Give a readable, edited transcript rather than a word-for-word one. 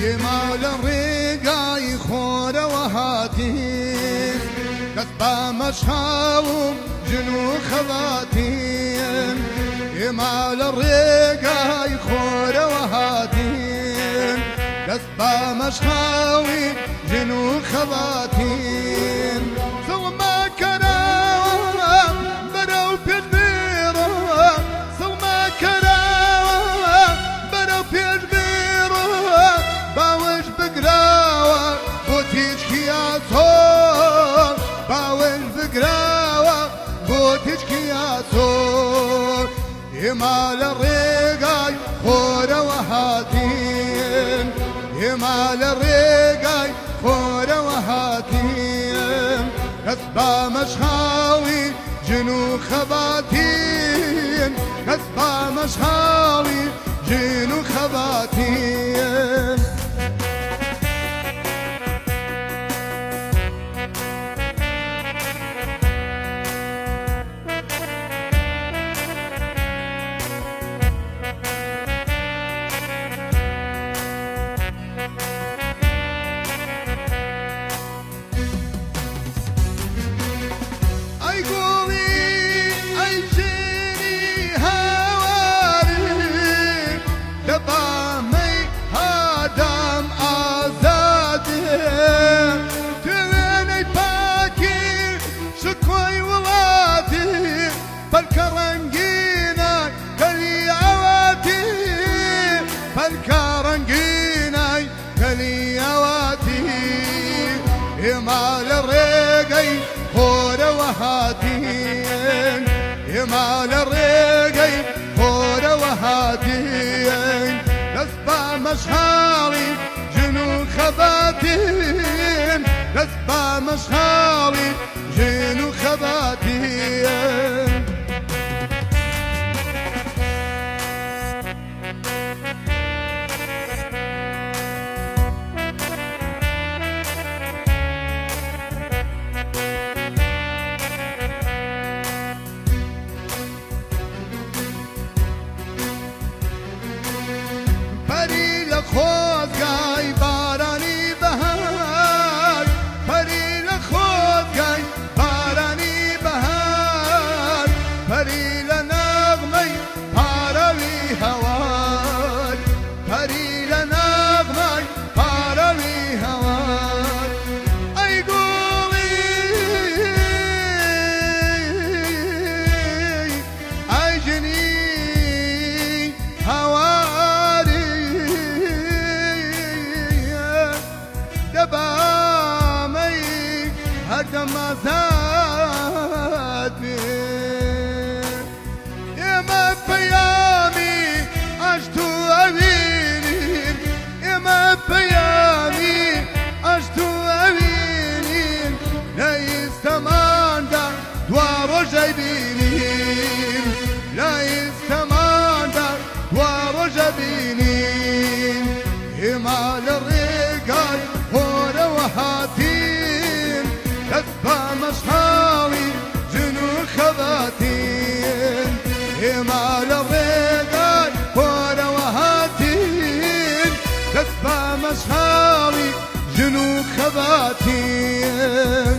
يمال الرقاي خور وهاتين كتبا مشهاوم جنو خواتين يمال الرقاي خور وهاتين كتبا مشهاوم جنو خواتين سو ما كراوة برو بيجبيرو سو ما كراوة برو بيجبيرو باوش بقراوة بوتيج كياسور باوش بقراوة بوتيج كياسور يمال الرقاي خور وهاتين يمال الرقاي خور وهاتين كسبا مشهاوي جنو خباتين كسبا مشهاوي جنو خباتين يمال الرقاي خور وهاتين يمال الرقاي خور وهاتين كسبا مشهاوي جنو خباتين كسبا مشهاوي جنو خباتين خۆزگای بارانی بەهار پەری لە خۆزگای بارانی بەهار پەری لە نەغمەی پارەوی هەوار پەری لە نەغمەی پارەوی هەوار ئەی گوڵی ئەی ژنی هەوار دبامي هدم زادني إما بيامي أشتو أبيني إما بيامي أشتو أبيني لا يستمان دا دوار جايبيني لا يستمان دا دوار جايبيني إما للرقاي خور وهاتين كتبا مشهاوي جنو خباتين يمال الرقاي خور وهاتين كتبا مشهاوي جنو خباتين